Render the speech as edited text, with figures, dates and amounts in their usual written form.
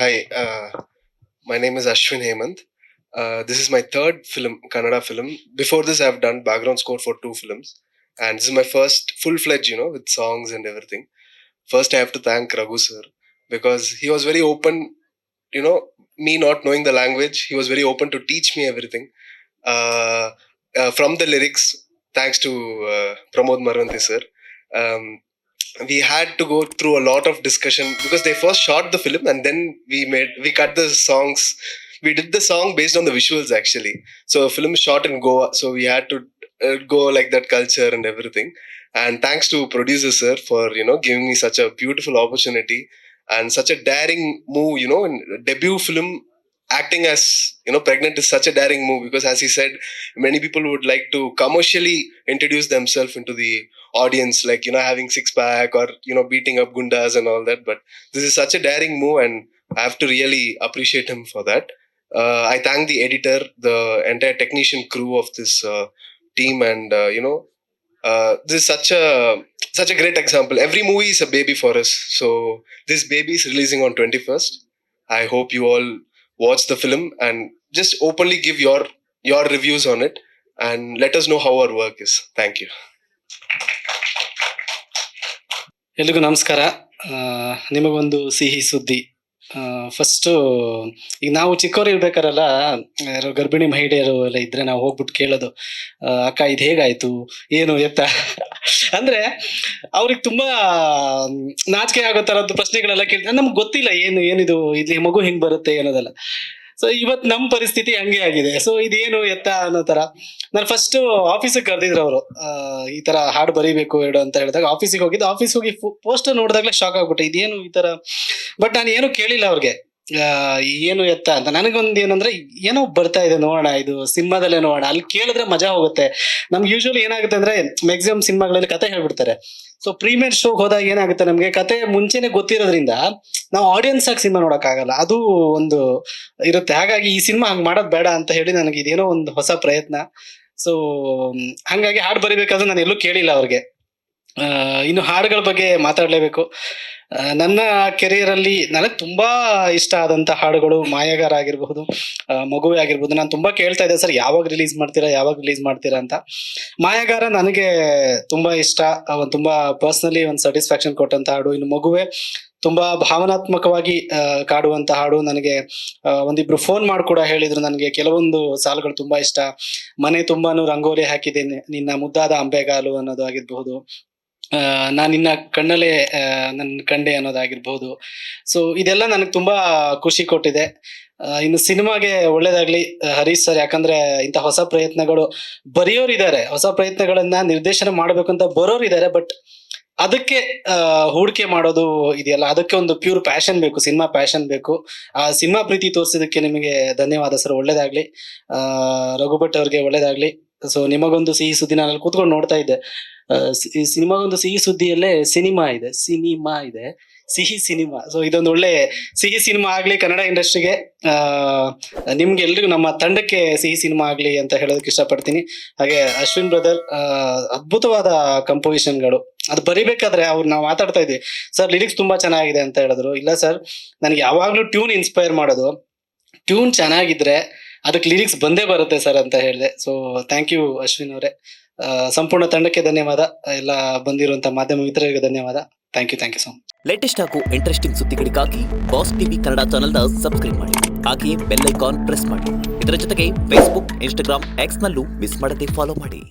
Hi, my name is Ashwin Hemant. This is my third film, Kannada film. Before this, I've done background score for two films, and this is my first full-fledged, with songs and everything. First, I have to thank Raghu sir because he was very open. You know, me not knowing the language, he was very open to teach me everything. Uh, from the lyrics, thanks to Pramod Marvanti sir. Um, we had to go through a lot of discussion because they first shot the film and then we cut the songs. We did the song based on the visuals actually. So a film shot in Goa, so we had to go like that culture and everything. And thanks to producer sir for giving me such a beautiful opportunity and such a daring move, in debut film. Acting as pregnant is such a daring move because, as he said, many people would like to commercially introduce themselves into the audience, like having six pack or beating up gundas and all that. But this is such a daring move, and I have to really appreciate him for that. I thank the editor, the entire technician crew of this team, and this is such a great example. Every movie is a baby for us, so this baby is releasing on 21st. I hope you all watch the film and just openly give your reviews on it, and let us know how our work is. Thank you. ಎಲ್ರಿಗೂ ನಮಸ್ಕಾರ. ನಿಮಗೊಂದು ಸಿಹಿ ಸುದ್ದಿ. First ಈಗ ನಾವು ಚಿಕ್ಕವ್ರು ಇರ್ಬೇಕಾರಲ್ಲ, ಯಾರೋ ಗರ್ಭಿಣಿ ಮಹಿಳೆಯರು ಎಲ್ಲ ಇದ್ರೆ ನಾವು ಹೋಗ್ಬಿಟ್ಟು ಕೇಳೋದು, ಅಕ್ಕ ಇದು ಹೇಗಾಯ್ತು, ಏನು ಎತ್ತ ಅಂದ್ರೆ ಅವ್ರಿಗೆ ತುಂಬಾ ನಾಚಿಕೆ ಆಗೋ ತರದ್ದು ಪ್ರಶ್ನೆಗಳೆಲ್ಲ ಕೇಳ್ತಾರೆ. ನಮ್ಗೆ ಗೊತ್ತಿಲ್ಲ ಏನಿದು, ಇಲ್ಲಿ ಮಗು ಹಿಂಗ್ ಬರುತ್ತೆ ಅನ್ನೋದಲ್ಲ. ಸೊ ಇವತ್ ನಮ್ ಪರಿಸ್ಥಿತಿ ಹಂಗೆ ಆಗಿದೆ. ಸೊ ಇದೇನು ಎತ್ತ ಅನ್ನೋ ತರ. ನಾನು ಫಸ್ಟ್ ಆಫೀಸಿಗೆ ಕರೆದಿದ್ರು ಅವರು, ಈ ತರ ಹಾಡು ಬರೀಬೇಕು ಎರಡು ಅಂತ ಹೇಳಿದಾಗ ಆಫೀಸಿಗೆ ಹೋಗಿದ್ದು. ಆಫೀಸ್ ಹೋಗಿ ಪೋಸ್ಟರ್ ನೋಡಿದಾಗ್ಲೇ ಶಾಕ್ ಆಗ್ಬಿಟ್ಟೆ, ಇದೇನು ಈ ತರ. ಬಟ್ ನಾನು ಏನು ಕೇಳಿಲ್ಲ ಅವ್ರಿಗೆ ಏನು ಎತ್ತ ಅಂತ. ನನಗೊಂದು ಏನಂದ್ರೆ, ಏನೋ ಬರ್ತಾ ಇದೆ ನೋಡೋಣ, ಇದು ಸಿನಿಮಾದಲ್ಲೇ ನೋಡೋಣ, ಅಲ್ಲಿ ಕೇಳಿದ್ರೆ ಮಜಾ ಹೋಗುತ್ತೆ. ನಮ್ಗೆ ಯೂಶುವಲಿ ಏನಾಗುತ್ತೆ ಅಂದ್ರೆ, ಮ್ಯಾಕ್ಸಿಮಮ್ ಸಿನಿಮಾಗಳಲ್ಲಿ ಕತೆ ಹೇಳ್ಬಿಡ್ತಾರೆ. ಸೊ ಪ್ರೀಮಿಯರ್ ಶೋಗೆ ಹೋದಾಗ ಏನಾಗುತ್ತೆ, ನಮ್ಗೆ ಕತೆ ಮುಂಚೆನೆ ಗೊತ್ತಿರೋದ್ರಿಂದ ನಾವು ಆಡಿಯನ್ಸ್ ಆಗಿ ಸಿನಿಮಾ ನೋಡಕ್ ಆಗಲ್ಲ, ಅದು ಒಂದು ಇರುತ್ತೆ. ಹಾಗಾಗಿ ಈ ಸಿನಿಮಾ ಹಂಗ್ ಮಾಡೋದ್ ಬೇಡ ಅಂತ ಹೇಳಿ ನನಗೆ ಇದೇನೋ ಒಂದು ಹೊಸ ಪ್ರಯತ್ನ. ಸೊ ಹಂಗಾಗಿ ಹಾಡು ಬರಿಬೇಕಾದ್ರೆ ನಾನು ಎಲ್ಲೂ ಕೇಳಿಲ್ಲ ಅವ್ರಿಗೆ. ಇನ್ನು ಹಾಡುಗಳ ಬಗ್ಗೆ ಮಾತಾಡ್ಲೇಬೇಕು. ನನ್ನ ಕೆರಿಯರ್ ಅಲ್ಲಿ ನನಗೆ ತುಂಬಾ ಇಷ್ಟ ಆದಂತ ಹಾಡುಗಳು ಮಾಯಗಾರ ಆಗಿರ್ಬಹುದು, ಮಗುವೆ ಆಗಿರ್ಬಹುದು. ನಾನು ತುಂಬಾ ಕೇಳ್ತಾ ಇದ್ದೆ, ಸರ್ ಯಾವಾಗ ರಿಲೀಸ್ ಮಾಡ್ತೀರಾ ಅಂತ. ಮಾಯಗಾರ ನನಗೆ ತುಂಬಾ ಇಷ್ಟ, ತುಂಬಾ ಪರ್ಸನಲಿ ಒಂದು ಸ್ಯಾಟಿಸ್ಫ್ಯಾಕ್ಷನ್ ಕೊಟ್ಟಂತ ಹಾಡು. ಇನ್ನು ಮಗುವೆ ತುಂಬಾ ಭಾವನಾತ್ಮಕವಾಗಿ ಕಾಡುವಂತ ಹಾಡು. ನನಗೆ ಒಂದಿಬ್ರು ಫೋನ್ ಮಾಡಿ ಕೂಡ ಹೇಳಿದ್ರು, ನನಗೆ ಕೆಲವೊಂದು ಸಾಲುಗಳು ತುಂಬಾ ಇಷ್ಟ. ಮನೆ ತುಂಬಾನು ರಂಗೋಲಿ ಹಾಕಿದ್ದೇನೆ, ನಿನ್ನ ಮುದ್ದಾದ ಅಂಬೆಗಾಲು ಅನ್ನೋದು ಆಗಿರ್ಬಹುದು. ನಾನ್ ನಿನ್ನ ಕಣ್ಣಲ್ಲೇ ನನ್ನ ಕಂಡೆ ಅನ್ನೋದಾಗಿರ್ಬಹುದು. ಸೊ ಇದೆಲ್ಲ ನನಗೆ ತುಂಬಾ ಖುಷಿ ಕೊಟ್ಟಿದೆ. ಇನ್ನು ಸಿನಿಮಾಗೆ ಒಳ್ಳೇದಾಗ್ಲಿ ಹರೀಶ್ ಸರ್, ಯಾಕಂದ್ರೆ ಇಂಥ ಹೊಸ ಪ್ರಯತ್ನಗಳು ಬರೆಯೋರಿದ್ದಾರೆ, ಹೊಸ ಪ್ರಯತ್ನಗಳನ್ನ ನಿರ್ದೇಶನ ಮಾಡ್ಬೇಕಂತ ಬರೋರಿದ್ದಾರೆ. ಬಟ್ ಅದಕ್ಕೆ ಹೂಡಿಕೆ ಮಾಡೋದು ಇದೆಯಲ್ಲ, ಅದಕ್ಕೆ ಒಂದು ಪ್ಯೂರ್ ಪ್ಯಾಷನ್ ಬೇಕು, ಸಿನಿಮಾ ಪ್ಯಾಷನ್ ಬೇಕು. ಆ ಸಿನಿಮಾ ಪ್ರೀತಿ ತೋರಿಸಿದಕ್ಕೆ ನಿಮಗೆ ಧನ್ಯವಾದ ಸರ್, ಒಳ್ಳೇದಾಗ್ಲಿ. ರಘುಭಟ್ ಅವ್ರಿಗೆ ಒಳ್ಳೇದಾಗ್ಲಿ. ಸೊ ನಿಮಗೊಂದು ಸಿಹಿ ಸುದ್ದಿ, ನಾನು ಕೂತ್ಕೊಂಡು ನೋಡ್ತಾ ಇದ್ದೆ, ಸಿನಿಮಾಗೊಂದು ಸಿಹಿ ಸುದ್ದಿಯಲ್ಲೇ ಸಿನಿಮಾ ಇದೆ, ಸಿಹಿ ಸಿನಿಮಾ. ಸೊ ಇದೊಂದು ಒಳ್ಳೆ ಸಿಹಿ ಸಿನಿಮಾ ಆಗ್ಲಿ ಕನ್ನಡ ಇಂಡಸ್ಟ್ರಿಗೆ, ನಿಮ್ಗೆ ಎಲ್ರಿಗೂ ನಮ್ಮ ತಂಡಕ್ಕೆ ಸಿಹಿ ಸಿನಿಮಾ ಆಗ್ಲಿ ಅಂತ ಹೇಳೋದಕ್ಕೆ ಇಷ್ಟಪಡ್ತೀನಿ. ಹಾಗೆ ಅಶ್ವಿನ್ ಬ್ರದರ್, ಅದ್ಭುತವಾದ ಕಂಪೋಸಿಷನ್ಗಳು. ಅದು ಬರಿಬೇಕಾದ್ರೆ ನಾವು ಮಾತಾಡ್ತಾ ಇದ್ವಿ, ಸರ್ ಲಿರಿಕ್ಸ್ ತುಂಬಾ ಚೆನ್ನಾಗಿದೆ ಅಂತ ಹೇಳಿದ್ರು. ಇಲ್ಲ ಸರ್, ನನಗೆ ಯಾವಾಗ್ಲೂ ಟ್ಯೂನ್ ಇನ್ಸ್ಪೈರ್ ಮಾಡೋದು, ಟ್ಯೂನ್ ಚೆನ್ನಾಗಿದ್ರೆ ಅದಕ್ಕೆ ಲಿರಿಕ್ಸ್ ಬಂದೇ ಬರುತ್ತೆ ಸರ್ ಅಂತ ಹೇಳಿದೆ. ಸೊ ಥ್ಯಾಂಕ್ ಯು ಅಶ್ವಿನ್ ಅವರೇ. ಸಂಪೂರ್ಣ ತಂಡಕ್ಕೆ ಧನ್ಯವಾದ, ಎಲ್ಲ ಬಂದಿರುವಂತ ಮಾಧ್ಯಮ ಮಿತ್ರರಿಗೆ ಧನ್ಯವಾದ. Thank you so much. Latest ಹಾಗೂ ಇಂಟ್ರೆಸ್ಟಿಂಗ್ ಸುದ್ದಿಗಳಿಗಾಗಿ ಬಾಸ್ ಟಿವಿ ಕನ್ನಡ ಚಾನೆಲ್ನ ಸಬ್ಸ್ಕ್ರೈಬ್ ಮಾಡಿ, ಹಾಗೆಯೇ ಬೆಲ್ ಐಕಾನ್ ಪ್ರೆಸ್ ಮಾಡಿ. ಇದರ ಜೊತೆಗೆ ಫೇಸ್ಬುಕ್, ಇನ್ಸ್ಟಾಗ್ರಾಮ್, ಎಕ್ಸ್ ನಲ್ಲೂ ಮಿಸ್ ಮಾಡದೆ ಫಾಲೋ ಮಾಡಿ.